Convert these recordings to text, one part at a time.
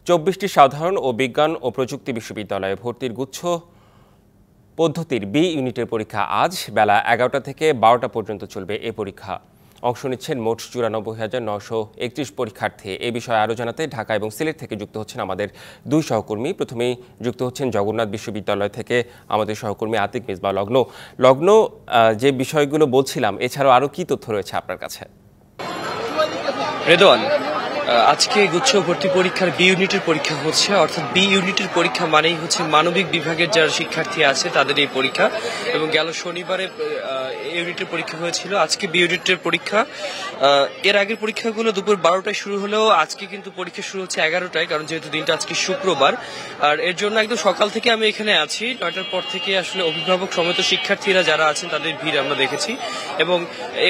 24টি সাধারণ ও বিজ্ঞান ও প্রযুক্তি বিশ্ববিদ্যালয়ে ভর্তির গুচ্ছ পদ্ধতির বি ইউনিটের পরীক্ষা আজ বেলা 11টা থেকে 12টা পর্যন্ত চলবে। এ পরীক্ষা অংশ নিচ্ছেন মোট 94,931 পরীক্ষার্থী। এ বিষয়ে আরও জানাতে ঢাকা এবং সিলেট থেকে যুক্ত হচ্ছেন আমাদের দুই সহকর্মী। প্রথমেই যুক্ত হচ্ছেন জগন্নাথ বিশ্ববিদ্যালয় থেকে আমাদের সহকর্মী আতিক মিসবাহ লগ্ন। যে বিষয়গুলো বলছিলাম, এছাড়াও আরও কি তথ্য রয়েছে আপনার কাছে? রেদওয়ান, আজকে গুচ্ছ ভর্তি পরীক্ষার বি ইউনিটের পরীক্ষা হচ্ছে। অর্থাৎ বি ইউনিটের পরীক্ষা মানেই হচ্ছে মানবিক বিভাগের যারা শিক্ষার্থী আছে তাদের এই পরীক্ষা, এবং গেল শনিবারে ইউনিটের পরীক্ষা হয়েছিল। আজকে বি ইউনিটের পরীক্ষা। এর আগের পরীক্ষাগুলো দুপুর 12টায় শুরু হলেও আজকে কিন্তু পরীক্ষা শুরু হচ্ছে 11টায়, কারণ যেহেতু দিনটা আজকে শুক্রবার। আর এর জন্য একদম সকাল থেকে আমি এখানে আছি। 9টার পর থেকে আসলে অভিভাবক সমেত শিক্ষার্থীরা যারা আছেন তাদের ভিড় আমরা দেখেছি। এবং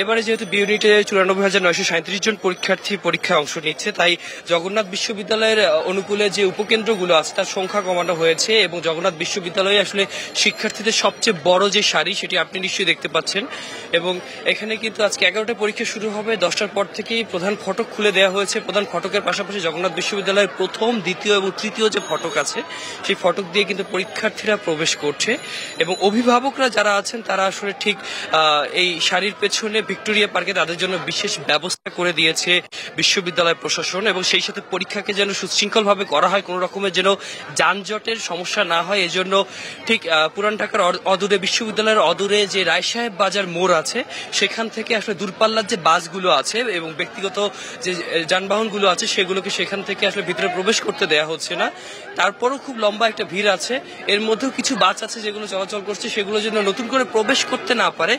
এবারে যেহেতু বি ইউনিটে 94,937 জন পরীক্ষার্থী পরীক্ষায় অংশ নিচ্ছে, তাই জগন্নাথ বিশ্ববিদ্যালয়ের অনুকূলে যে উপকেন্দ্রগুলো আছে তার সংখ্যা কমানো হয়েছে। এবং জগন্নাথ বিশ্ববিদ্যালয়ে আসলে শিক্ষার্থীদের সবচেয়ে বড় যে সারি সেটি আপনি নিশ্চয়ই দেখতে পাচ্ছেন। এবং এখানে কিন্তু আজকে 11টায় পরীক্ষা শুরু হবে। 10টার পর থেকেই প্রধান ফটক খুলে দেওয়া হয়েছে। প্রধান ফটকের পাশাপাশি জগন্নাথ বিশ্ববিদ্যালয়ের প্রথম, দ্বিতীয় এবং তৃতীয় যে ফটক আছে সেই ফটক দিয়ে কিন্তু পরীক্ষার্থীরা প্রবেশ করছে। এবং অভিভাবকরা যারা আছেন তারা আসলে ঠিক এই সারির পেছনে ভিক্টোরিয়া পার্কে তাদের জন্য বিশেষ ব্যবস্থা করে দিয়েছে বিশ্ববিদ্যালয় প্রশাসন। এবং সেই সাথে পরীক্ষাকে যেন সুশৃঙ্খলভাবে করা হয়, কোনো রকমের যেন যানজটের সমস্যা না হয়, এজন্য ঠিক পুরান ঢাকার অদূরে, বিশ্ববিদ্যালয়ের অদূরে যে রায় সাহেব বাজার মোড় আছে সেখান থেকে আসলে দূরপাল্লার যে বাসগুলো আছে এবং ব্যক্তিগত যে যানবাহনগুলো আছে সেগুলোকে সেখান থেকে আসলে ভিতরে প্রবেশ করতে দেয়া হচ্ছে না। তারপরও খুব লম্বা একটা ভিড় আছে। এর মধ্যেও কিছু বাস আছে যেগুলো চলাচল করছে, সেগুলো যেন নতুন করে প্রবেশ করতে না পারে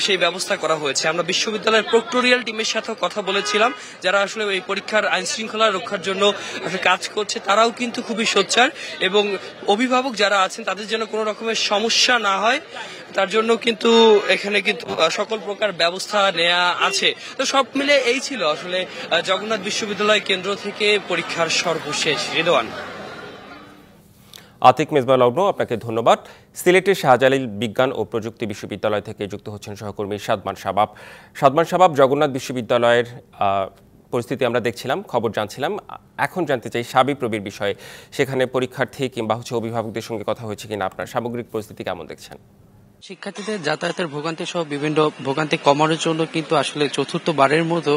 সেই ব্যবস্থা করা হয়েছে। আমরা বিশ্ববিদ্যালয়ের প্রক্টোরিয়াল টিমের সাথেও কথা বলেছিলাম, যারা আসলে এই পরীক্ষার আইন শৃঙ্খলা রক্ষার জন্য কাজ করছে। তারাও কিন্তু খুবই সোচ্চার, এবং অভিভাবক যারা আছেন তাদের যেন কোনো রকমের সমস্যা না হয় তার জন্য কিন্তু এখানে কিন্তু সকল প্রকার ব্যবস্থা নেওয়া আছে। তো সব মিলে এই ছিল আসলে জগন্নাথ বিশ্ববিদ্যালয় কেন্দ্র থেকে পরীক্ষার সর্বশেষ। রেদওয়ান। আতিক মিসবাহ আপনাকে ধন্যবাদ। সিলেটের শাহজালাল বিজ্ঞান ও প্রযুক্তি বিশ্ববিদ্যালয় থেকে যুক্ত হচ্ছেন সহকর্মী সাদমান শাবাব। জগন্নাথ বিশ্ববিদ্যালয়ের পরিস্থিতি আমরা দেখছিলাম, খবর জানছিলাম। এখন জানতে চাই শাবিপ্রবির বিষয়ে। সেখানে পরীক্ষার্থী কিংবা অভিভাবকদের সঙ্গে কথা হয়েছে কিনা, আপনার সামগ্রিক পরিস্থিতি কেমন দেখছেন? শিক্ষার্থীদের যাতায়াতের ভোগান্তি সহ বিভিন্ন ভোগান্তি কমানোর জন্য কিন্তু আসলে চতুর্থবারের মতো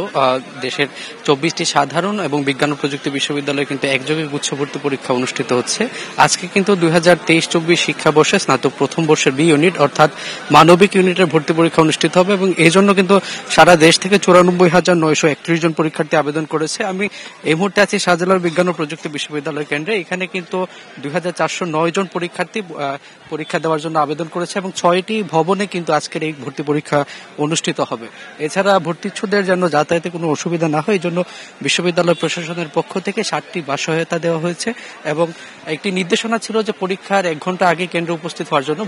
দেশের 24টি সাধারণ এবং বিজ্ঞান ও প্রযুক্তি বিশ্ববিদ্যালয়ে কিন্তু একযোগে গুচ্ছ ভর্তি পরীক্ষা অনুষ্ঠিত হচ্ছে। আজকে কিন্তু 2023-24 শিক্ষাবর্ষে স্নাতক প্রথম বর্ষের বি ইউনিট অর্থাৎ মানবিক ইউনিটের ভর্তি পরীক্ষা অনুষ্ঠিত হবে, এবং এই জন্য কিন্তু সারা দেশ থেকে 94,931 জন পরীক্ষার্থী আবেদন করেছে। আমি এই মুহূর্তে আছি শাহজালাল বিজ্ঞান ও প্রযুক্তি বিশ্ববিদ্যালয় কেন্দ্রে। এখানে কিন্তু 2,409 জন পরীক্ষার্থী পরীক্ষা দেওয়ার জন্য আবেদন করেছে, এবং 6টি ভবনে কিন্তু আজকের এই ভর্তি পরীক্ষা অনুষ্ঠিত হবে। এছাড়া ভর্তিচ্ছুদের যেন যাতায়াতে কোনো অসুবিধা না হয় এই জন্য বিশ্ববিদ্যালয় প্রশাসনের পক্ষ থেকে 7টি বাস সহায়তা দেওয়া হয়েছে, এবং একটি নির্দেশনা ছিল যে পরীক্ষার 1 ঘন্টা আগে কেন্দ্রে উপস্থিত হওয়ার জন্য,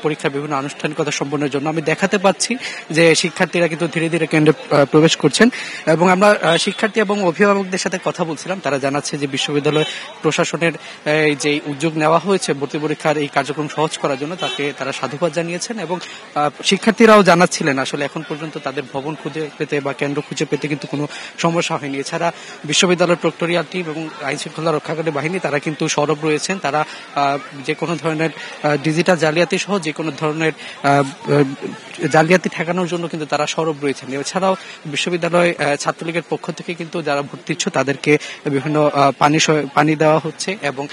পরীক্ষার বিভিন্ন আনুষ্ঠানিকতা সম্পন্নের জন্য। আমি দেখাতে পাচ্ছি যে শিক্ষার্থীরা কিন্তু ধীরে ধীরে কেন্দ্রে প্রবেশ করছেন, এবং আমরা শিক্ষার্থী এবং অভিভাবকদের সাথে কথা বলছিলাম। তারা জানাচ্ছে যে বিশ্ববিদ্যালয় প্রশাসনের যে উদ্যোগ নেওয়া হয়েছে ভর্তি পরীক্ষার এই কার্যক্রম সহজ করার জন্য তাকে তারা সাধুবাদ জানিয়েছেন। এবং শিক্ষার্থীরাও জানাচ্ছিলেন আসলে এখন পর্যন্ত তাদের ভবন খুঁজে পেতে বা কেন্দ্র খুঁজে পেতে কিন্তু কোনো সমস্যা হয়নি। এছাড়া বিশ্ববিদ্যালয়ের প্রক্টোরিয়াল টিম এবং আইন শৃঙ্খলা রক্ষাকারী বাহিনী তারা কিন্তু সরব রয়েছেন। তারা যে কোনো ধরনের ডিজিটাল জালিয়াতি সহ যে কোনো ধরনের জালিয়াতি ঠেকানোর জন্য কিন্তু তারা সরব রয়েছেন। এছাড়াও বিশ্ববিদ্যালয় ছাত্রলীগের পক্ষ থেকে কিন্তু যারা ভর্তিচ্ছু তাদেরকে বিভিন্ন পানি দেওয়া হচ্ছে, এবং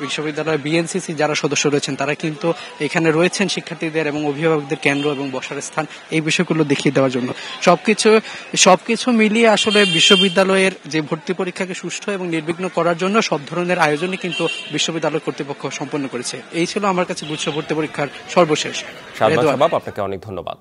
বিশ্ববিদ্যালয় বিএনসিসি যারা সদস্য রয়েছেন তারা কিন্তু এখানে রয়েছেন শিক্ষার্থীদের এবং অভিভাবকদের কেন্দ্র এবং বসার স্থান এই বিষয়গুলো দেখিয়ে দেওয়ার জন্য। সবকিছু মিলিয়ে আসলে বিশ্ববিদ্যালয়ের যে ভর্তি পরীক্ষাকে সুষ্ঠু এবং নির্বিঘ্ন করার জন্য সব ধরনের আয়োজনই কিন্তু বিশ্ববিদ্যালয় কর্তৃপক্ষ সম্পন্ন করেছে। এই ছিল আমার কাছে গুচ্ছ ভর্তি পরীক্ষার সর্বশেষ। আপনাকে অনেক ধন্যবাদ।